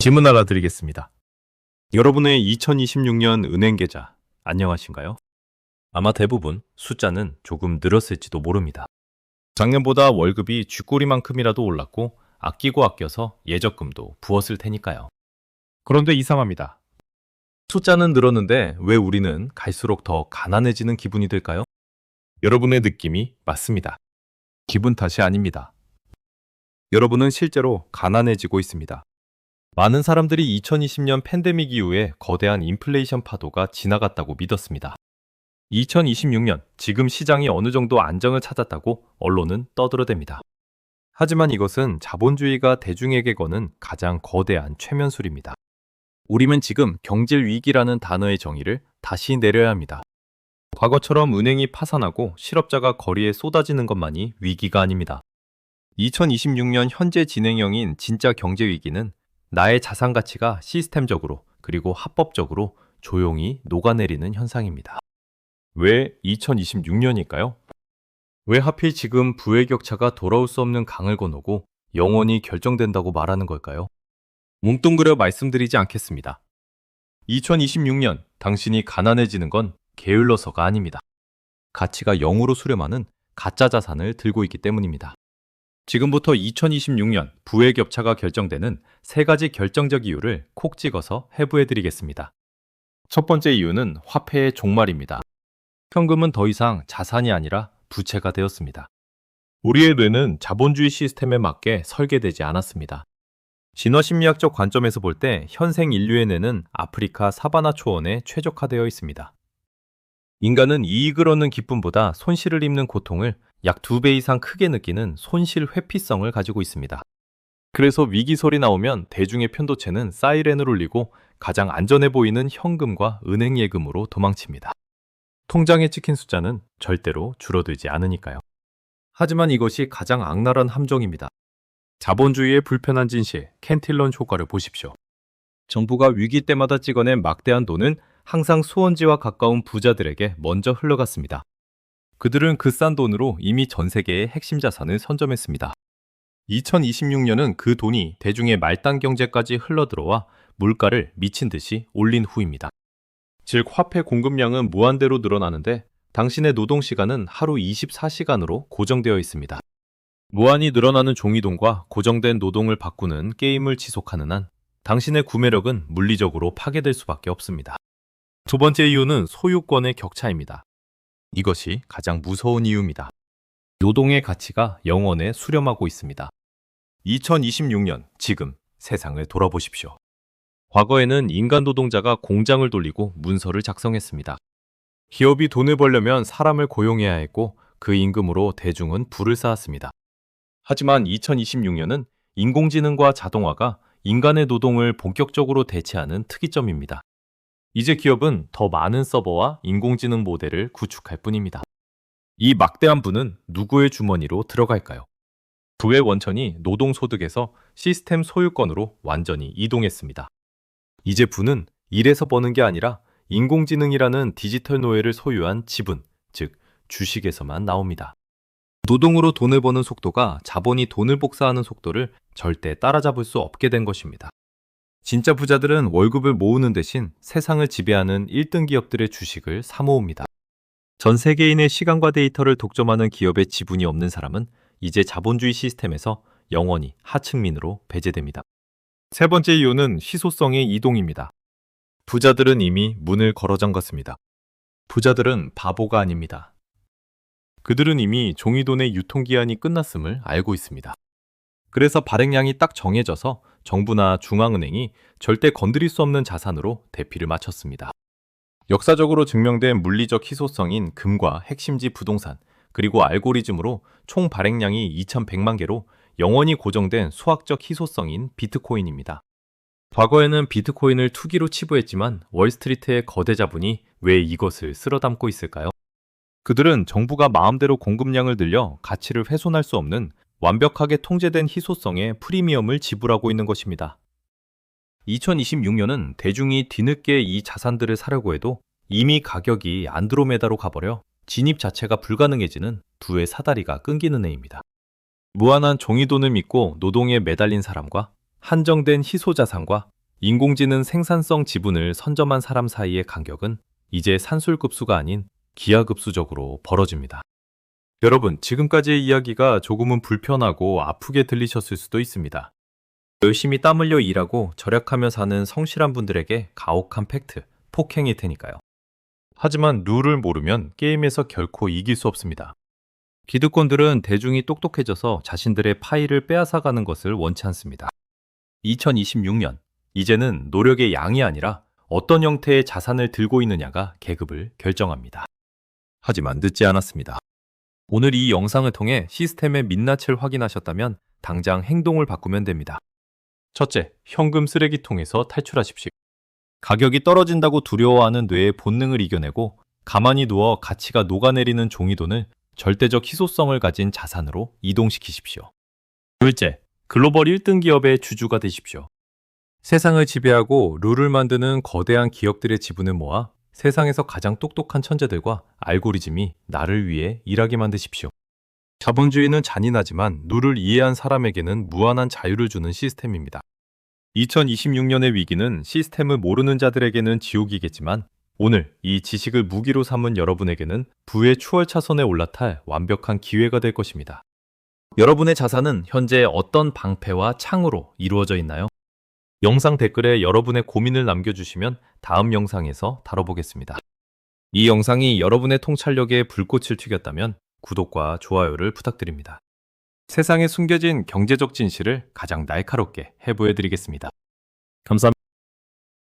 질문 하나 드리겠습니다. 여러분의 2026년 은행 계좌 안녕하신가요? 아마 대부분 숫자는 조금 늘었을지도 모릅니다. 작년보다 월급이 쥐꼬리만큼이라도 올랐고 아끼고 아껴서 예적금도 부었을 테니까요. 그런데 이상합니다. 숫자는 늘었는데 왜 우리는 갈수록 더 가난해지는 기분이 들까요? 여러분의 느낌이 맞습니다. 기분 탓이 아닙니다. 여러분은 실제로 가난해지고 있습니다. 많은 사람들이 2020년 팬데믹 이후에 거대한 인플레이션 파도가 지나갔다고 믿었습니다. 2026년 지금 시장이 어느 정도 안정을 찾았다고 언론은 떠들어댑니다. 하지만 이것은 자본주의가 대중에게 거는 가장 거대한 최면술입니다. 우리는 지금 경질 위기라는 단어의 정의를 다시 내려야 합니다. 과거처럼 은행이 파산하고 실업자가 거리에 쏟아지는 것만이 위기가 아닙니다. 2026년 현재 진행형인 진짜 경제 위기는 나의 자산 가치가 시스템적으로 그리고 합법적으로 조용히 녹아내리는 현상입니다. 왜 2026년일까요? 왜 하필 지금 부의 격차가 돌아올 수 없는 강을 건너고 영원히 결정된다고 말하는 걸까요? 뭉뚱그려 말씀드리지 않겠습니다. 2026년 당신이 가난해지는 건 게을러서가 아닙니다. 가치가 0으로 수렴하는 가짜 자산을 들고 있기 때문입니다. 지금부터 2026년 부의 격차가 결정되는 세 가지 결정적 이유를 콕 찍어서 해부해 드리겠습니다. 첫 번째 이유는 화폐의 종말입니다. 현금은 더 이상 자산이 아니라 부채가 되었습니다. 우리의 뇌는 자본주의 시스템에 맞게 설계되지 않았습니다. 진화심리학적 관점에서 볼 때 현생 인류의 뇌는 아프리카 사바나 초원에 최적화되어 있습니다. 인간은 이익을 얻는 기쁨보다 손실을 입는 고통을 약 2배 이상 크게 느끼는 손실 회피성을 가지고 있습니다. 그래서 위기 소리 나오면 대중의 편도체는 사이렌을 울리고 가장 안전해 보이는 현금과 은행 예금으로 도망칩니다. 통장에 찍힌 숫자는 절대로 줄어들지 않으니까요. 하지만 이것이 가장 악랄한 함정입니다. 자본주의의 불편한 진실, 캔틸런 효과를 보십시오. 정부가 위기 때마다 찍어낸 막대한 돈은 항상 수원지와 가까운 부자들에게 먼저 흘러갔습니다. 그들은 그 싼 돈으로 이미 전 세계의 핵심 자산을 선점했습니다. 2026년은 그 돈이 대중의 말단 경제까지 흘러들어와 물가를 미친 듯이 올린 후입니다. 즉, 화폐 공급량은 무한대로 늘어나는데 당신의 노동 시간은 하루 24시간으로 고정되어 있습니다. 무한히 늘어나는 종이돈과 고정된 노동을 바꾸는 게임을 지속하는 한 당신의 구매력은 물리적으로 파괴될 수밖에 없습니다. 두 번째 이유는 소유권의 격차입니다. 이것이 가장 무서운 이유입니다. 노동의 가치가 영원에 수렴하고 있습니다. 2026년 지금 세상을 돌아보십시오. 과거에는 인간 노동자가 공장을 돌리고 문서를 작성했습니다. 기업이 돈을 벌려면 사람을 고용해야 했고 그 임금으로 대중은 부를 쌓았습니다. 하지만 2026년은 인공지능과 자동화가 인간의 노동을 본격적으로 대체하는 특이점입니다. 이제 기업은 더 많은 서버와 인공지능 모델을 구축할 뿐입니다. 이 막대한 부는 누구의 주머니로 들어갈까요? 부의 원천이 노동소득에서 시스템 소유권으로 완전히 이동했습니다. 이제 부는 일에서 버는 게 아니라 인공지능이라는 디지털 노예를 소유한 지분, 즉 주식에서만 나옵니다. 노동으로 돈을 버는 속도가 자본이 돈을 복사하는 속도를 절대 따라잡을 수 없게 된 것입니다. 진짜 부자들은 월급을 모으는 대신 세상을 지배하는 1등 기업들의 주식을 사모읍니다. 전 세계인의 시간과 데이터를 독점하는 기업의 지분이 없는 사람은 이제 자본주의 시스템에서 영원히 하층민으로 배제됩니다. 세 번째 이유는 희소성의 이동입니다. 부자들은 이미 문을 걸어 잠갔습니다. 부자들은 바보가 아닙니다. 그들은 이미 종이돈의 유통기한이 끝났음을 알고 있습니다. 그래서 발행량이 딱 정해져서 정부나 중앙은행이 절대 건드릴 수 없는 자산으로 대피를 마쳤습니다. 역사적으로 증명된 물리적 희소성인 금과 핵심지 부동산, 그리고 알고리즘으로 총 발행량이 2100만 개로 영원히 고정된 수학적 희소성인 비트코인입니다. 과거에는 비트코인을 투기로 치부했지만 월스트리트의 거대 자본이 왜 이것을 쓸어담고 있을까요? 그들은 정부가 마음대로 공급량을 늘려 가치를 훼손할 수 없는 완벽하게 통제된 희소성의 프리미엄을 지불하고 있는 것입니다. 2026년은 대중이 뒤늦게 이 자산들을 사려고 해도 이미 가격이 안드로메다로 가버려 진입 자체가 불가능해지는 두의 사다리가 끊기는 해입니다. 무한한 종이돈을 믿고 노동에 매달린 사람과 한정된 희소자산과 인공지능 생산성 지분을 선점한 사람 사이의 간격은 이제 산술급수가 아닌 기하급수적으로 벌어집니다. 여러분, 지금까지의 이야기가 조금은 불편하고 아프게 들리셨을 수도 있습니다. 열심히 땀 흘려 일하고 절약하며 사는 성실한 분들에게 가혹한 팩트, 폭행일 테니까요. 하지만 룰을 모르면 게임에서 결코 이길 수 없습니다. 기득권들은 대중이 똑똑해져서 자신들의 파일을 빼앗아가는 것을 원치 않습니다. 2026년, 이제는 노력의 양이 아니라 어떤 형태의 자산을 들고 있느냐가 계급을 결정합니다. 하지만 늦지 않았습니다. 오늘 이 영상을 통해 시스템의 민낯을 확인하셨다면 당장 행동을 바꾸면 됩니다. 첫째, 현금 쓰레기통에서 탈출하십시오. 가격이 떨어진다고 두려워하는 뇌의 본능을 이겨내고 가만히 누워 가치가 녹아내리는 종이돈을 절대적 희소성을 가진 자산으로 이동시키십시오. 둘째, 글로벌 1등 기업의 주주가 되십시오. 세상을 지배하고 룰을 만드는 거대한 기업들의 지분을 모아 세상에서 가장 똑똑한 천재들과 알고리즘이 나를 위해 일하게 만드십시오. 자본주의는 잔인하지만 룰을 이해한 사람에게는 무한한 자유를 주는 시스템입니다. 2026년의 위기는 시스템을 모르는 자들에게는 지옥이겠지만 오늘 이 지식을 무기로 삼은 여러분에게는 부의 추월차선에 올라탈 완벽한 기회가 될 것입니다. 여러분의 자산은 현재 어떤 방패와 창으로 이루어져 있나요? 영상 댓글에 여러분의 고민을 남겨주시면 다음 영상에서 다뤄보겠습니다. 이 영상이 여러분의 통찰력에 불꽃을 튀겼다면 구독과 좋아요를 부탁드립니다. 세상에 숨겨진 경제적 진실을 가장 날카롭게 해부해드리겠습니다. 감사합니다.